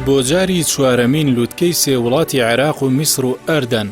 بۆ جاری چوارەمین لووتکەی سێ وڵاتی عێراق و میسر و ئەردەن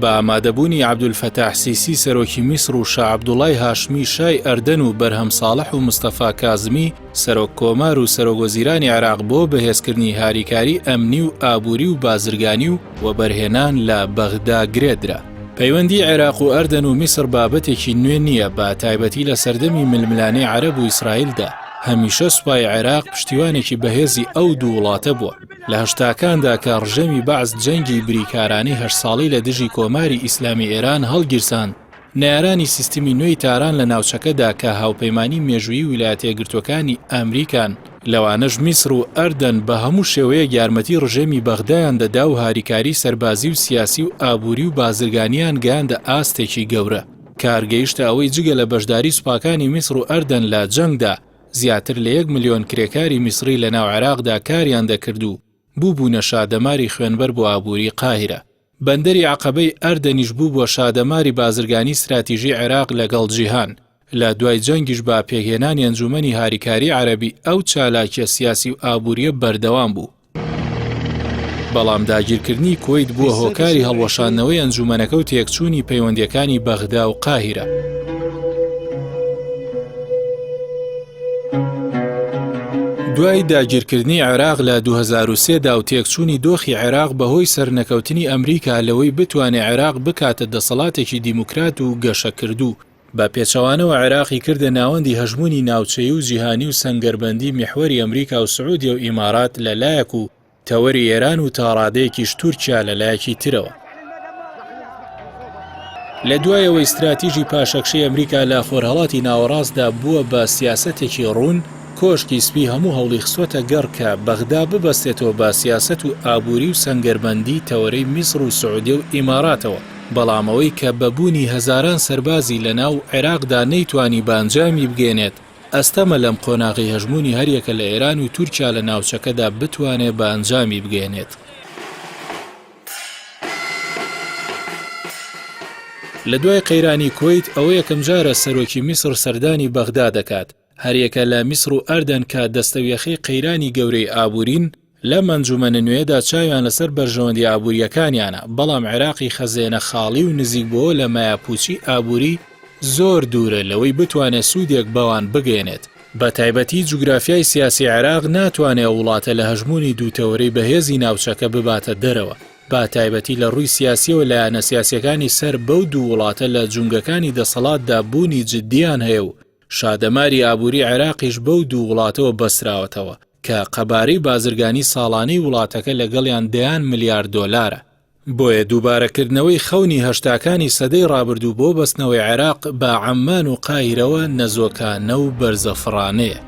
بە ئامادەبوونی عەبدولفەتاح سیسی سەرۆکی میسر و شا عەبدوڵای هاشمی شای ئەردەن و بەرهەم ساڵح و مستەفا کازمی سەرۆک کۆمار و سەرۆکوەزیرانی عێراق بۆ بەهێزکردنی هاریکاری ئەمنی و ئابووری و بازرگانی و وەبەرهێنان لە بەغدا گرێدرا. پەیوەندی عێراق و ئەردەن و میسر بابەتێکی نوێ نییە، بە تایبەتی لە سەردەمی ململانەی عەرەب و ئیسرائیلدا. هەمیشە سوپای عێراق پشتیوانێکی بەهێزی ئەو دوو وڵاتە بووە. لە هەشتاکاندا کە ڕژەمی بەعز جەنگی بریکارانەی 8 ساڵی لە دژی کۆماری ئیسلامی ئێران هەڵگیرساند، نارانی سیستمی نوێی تاران لە ناوچەکەدا کە هاوپەیمانی مێژووی ویلایەتە یەکگرتووەکانی ئەمریکان، لەوانەش میسر و ئەردەن بە هەموو شێوەیەک یارمەتی ڕژەمی بەغدایان دەدا و هاریکاری سەربازی و سیاسی و ئابووری و بازرگانیان گەیاندە ئاستێکی گەورە. کارگەیشتە ئەوەی جگە لە بەشداری سوپاکانی میسر و ئەردەن لە جەنگدا زیاتر لە 1 ملیۆن کرێکاری میسری لە ناو عێراقدا کاریان دەکرد و بوو شادەماری خوێنبەر بۆ ئابووری قاهیرە. بەندەری عەقەبەی ئەردەنیش بوو بۆ شادەماری بازرگانی استراتیژی عێراق لەگەڵ جیهان. لە دوای جەنگیش با پێگهێنانی ئەنجومەنی هاریکاری عەرەبی ئەو چالاکیە سیاسی و ئابووریە بەردەوام بوو. بەڵام داگیرکردنی کۆیت بووە هۆکاری هەڵوەشاندنەوەی ئەنجومەنەکە و تێکچوونی پەیوەندیەکانی بەغدا و قاهیرە. دوای داگیرکردنی عێراق لە 2003دا و تێکچوونی دۆخی عێراق بەهۆی سەرنەکەوتنی ئەمریکا لەوەی بتوانێت عێراق بکاتە دەسەڵاتێکی دیموکرات و گەشەکردوو، بە پێچەوانەوە عێراقی کردە ناوەندی هەژمونی ناوچەیی و جیهانی و سەنگەربەندی میحوەری ئەمریکا و سعودیە و ئیمارات لەلایەک و تەوەری ئێران و تاڕادەیەکیش تورکیا لەلایەکی ترەوە. لە دوایەوەی استراتیژی پاشەکشەی ئەمریکا لە خۆرهەڵاتی ناوەڕاستدا بووە بە سیاسەتێکی ڕوون، کۆشکی سپی هەموو هەوڵی خسوەتە گەڕ کە بەغدا ببەستێتەوە با سیاسەت و ئابووری و سەنگەربەندی تەوەرەی میسر و سعودیە و ئیماراتەوە، بەڵامەوەی کە بەبوونی هەزاران سەربازی لە ناو عێراقدا نەیتوانی بانجامی بگێنێت، ئەستەمە لەم قۆناغی هەژمونی هەریەکە لە ئێران و تورکیا لە ناوچەکەدا بتوانێت بانجامی بگێنێت. لە دوای قەیرانی کۆیت ئەوە یەکەم جارە سەرۆکی میسر سەردانی بەغدا دەکات. هەریەکە لە میسر و ئەردەن کە دەستەویەخی قەیرانی گەورەی ئابوورین، لە ئەنجومەنە نوێدا چاویان لەسەر بەرژەوەندی ئابووریەکانیانە، بەڵام عێراقی خەزێنە خاڵی و نزیک بۆ لە مایاپوچی ئابووری زۆر دوورە لەوەی بتوانێت سوودێک بەوان بگەێنێت. بە تایبەتی جوگرافیای سیاسی عێراق ناتوانێت وڵاتە لە هەژمونی دووتەوەرەی بەهێزی ناوچەکە بباتە دەرەوە، با تایبەتی لە ڕووی سیاسیەوە لایەنە سیاسیەکانی سەر بەو دوو وڵاتە لە جونگەکانی دەسەڵاتدا بوونی جددیان هەیە و شادەماری ئابووری عێراقیش بەو دوو وڵاتەوە بەسراوەتەوە کە قەبارەی بازرگانی ساڵانەی وڵاتەکە لەگەڵیان دەیان ملیار دۆلارە. بۆیە دووبارەکردنەوەی خەونی هەشتاکانی سەدەی ڕابردوو بۆ بەستنەوەی عێراق بە عەمان و قاهیرەوە نەزۆکانە و بەرزەفڕانەیە.